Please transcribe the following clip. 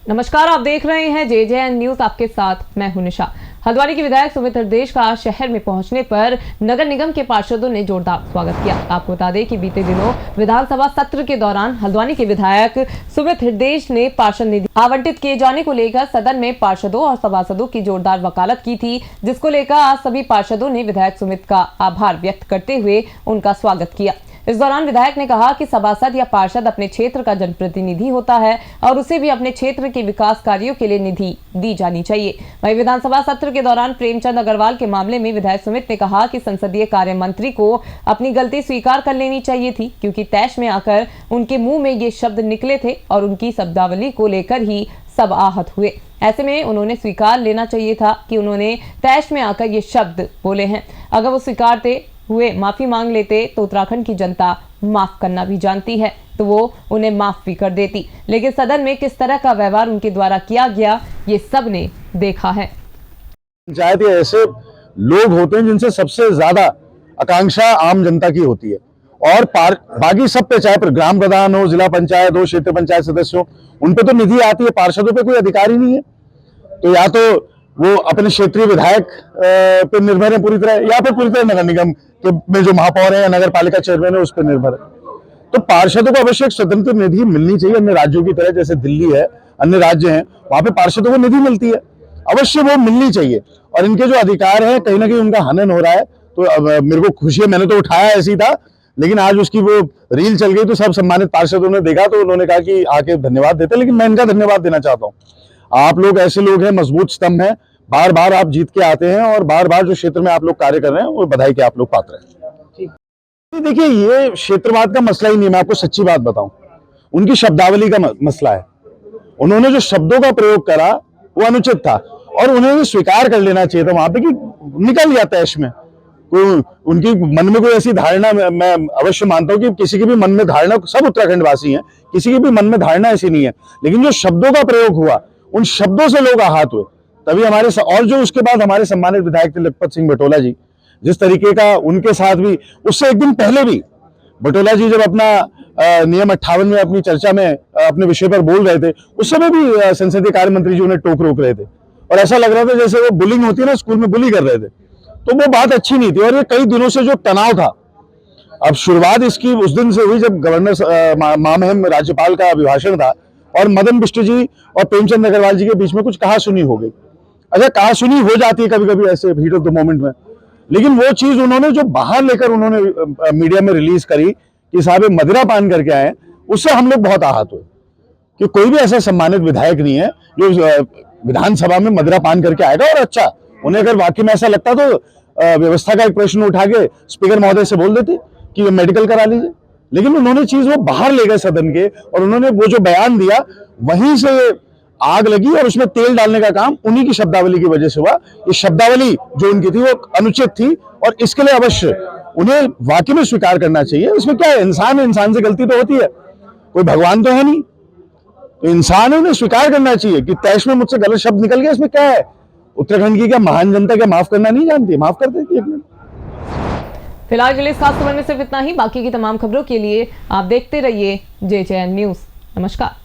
नमस्कार, आप देख रहे हैं JJN न्यूज। आपके साथ मैं हूं निशा। हल्द्वानी के विधायक सुमित हृदयेश का शहर में पहुंचने पर नगर निगम के पार्षदों ने जोरदार स्वागत किया। आपको बता दें कि बीते दिनों विधानसभा सत्र के दौरान हल्द्वानी के विधायक सुमित हृदयेश ने पार्षद निधि आवंटित किए जाने को लेकर सदन में पार्षदों और सभासदों की जोरदार वकालत की थी, जिसको लेकर आज सभी पार्षदों ने विधायक सुमित का आभार व्यक्त करते हुए उनका स्वागत किया। इस दौरान विधायक ने कहा कि सभासद या पार्षद अपने क्षेत्र का जनप्रतिनिधि होता है और उसे भी अपने क्षेत्र के विकास कार्यों के लिए निधि दी जानी चाहिए। वहीं विधानसभा सत्र के दौरान प्रेमचंद अग्रवाल के मामले में विधायक सुमित ने कहा कि संसदीय कार्य मंत्री को अपनी गलती स्वीकार कर लेनी चाहिए थी, क्योंकि तैश में आकर उनके मुंह में ये शब्द निकले थे और उनकी शब्दावली को लेकर ही सब आहत हुए। ऐसे में उन्होंने स्वीकार लेना चाहिए था कि उन्होंने तैश में आकर ये शब्द बोले हैं। अगर वो स्वीकारते हुए माफी मांग लेते तो उत्तराखंड की जनता माफ करना भी जानती है, तो वो उन्हें माफ भी कर देती। लेकिन सदन में किस तरह का व्यवहार उनके द्वारा किया गया, ये सब ने देखा है। पंचायत ऐसे लोग होते हैं जिनसे सबसे ज्यादा आकांक्षा आम जनता की होती है, और बाकी सब पे, चाहे ग्राम प्रधान हो, जिला पंचायत हो, क्षेत्र पंचायत सदस्य हो, उन पे तो निधि आती है, पार्षदों पे कोई अधिकार ही नहीं है। तो या तो वो अपने क्षेत्रीय विधायक पे निर्भर है पूरी तरह, या फिर पूरी तरह नगर निगम के में जो महापौर है या नगर पालिका चेयरमैन है उस पर निर्भर है। तो पार्षदों को आवश्यक स्वतंत्र निधि मिलनी चाहिए। अन्य राज्यों की तरह, जैसे दिल्ली है, अन्य राज्य हैं, वहां पे पार्षदों को निधि मिलती है, अवश्य वो मिलनी चाहिए। और इनके जो अधिकार है कहीं ना कहीं उनका हनन हो रहा है। तो अब मेरे को खुशी है, मैंने तो उठाया ऐसी था, लेकिन आज उसकी वो रील चल गई तो सब सम्मानित पार्षदों ने देखा तो उन्होंने कहा कि आके धन्यवाद देते। लेकिन मैं इनका धन्यवाद देना चाहता हूँ। आप लोग ऐसे लोग हैं, मजबूत स्तंभ हैं, बार बार आप जीत के आते हैं और बार बार जो क्षेत्र में आप लोग कार्य कर रहे हैं वो बधाई के आप लोग पात्र हैं। देखिए, ये क्षेत्रवाद का मसला ही नहीं है, मैं आपको सच्ची बात बताऊं, उनकी शब्दावली का मसला है। उन्होंने जो शब्दों का प्रयोग करा वो अनुचित था, और उन्हें स्वीकार कर लेना चाहिए था वहां पे कि निकल गया तैश में। कोई उनकी मन में कोई ऐसी धारणा, मैं अवश्य मानता हूं कि किसी के भी मन में धारणा, सब उत्तराखंड वासी हैं, किसी के भी मन में धारणा ऐसी नहीं है, लेकिन जो शब्दों का प्रयोग हुआ उन शब्दों से लोग आहत हुए। तभी हमारे और जो उसके बाद हमारे सम्मानित विधायक थे लखपत सिंह बटोला जी, जिस तरीके का उनके साथ भी, उससे एक दिन पहले भी बटोला जी जब अपना नियम 58 में अपनी चर्चा में अपने विषय पर बोल रहे थे, उस समय भी संसदीय कार्य मंत्री जी उन्हें टोक रोक रहे थे, और ऐसा लग रहा था जैसे वो बुलिंग होती है ना, स्कूल में बुली कर रहे थे। तो वो बात अच्छी नहीं थी, और ये कई दिनों से जो तनाव था, अब शुरुआत इसकी उस दिन से हुई जब गवर्नर महामहिम राज्यपाल का अभिभाषण था और मदन बिष्ट जी और प्रेमचंद अग्रवाल जी के बीच में कुछ कहा सुनी हो गई। अच्छा, कहा सुनी हो जाती है कभी कभी ऐसे हीट ऑफ द मोमेंट में, लेकिन वो चीज उन्होंने जो बाहर लेकर उन्होंने मीडिया में रिलीज करी कि साहब मदिरा पान करके आए, उससे हम लोग बहुत आहत हुए कि कोई भी ऐसा सम्मानित विधायक नहीं है जो विधानसभा में मदिरा पान करके आएगा। और अच्छा, उन्हें अगर वाकई में ऐसा लगता तो व्यवस्था का एक प्रश्न उठा के स्पीकर महोदय से बोल देते कि मेडिकल करा लीजिए, लेकिन उन्होंने चीज वो बाहर ले गए सदन के, और उन्होंने वो जो बयान दिया वहीं से आग लगी, और उसमें तेल डालने का काम उन्हीं की शब्दावली की वजह से हुआ। ये शब्दावली जो उनकी थी वो अनुचित थी, और इसके लिए अवश्य उन्हें वाकई में स्वीकार करना चाहिए। इसमें क्या है, इंसान है, इंसान से गलती तो होती है, कोई भगवान तो है नहीं, तो इंसान है, उन्हें स्वीकार करना चाहिए कि तैश में मुझसे गलत शब्द निकल गया। इसमें क्या है, उत्तराखंड की क्या महान जनता क्या माफ करना नहीं जानती? माफ कर देती है। फिलहाल के लिए इस खास खबर में सिर्फ इतना ही। बाकी की तमाम खबरों के लिए आप देखते रहिए JJN न्यूज। नमस्कार।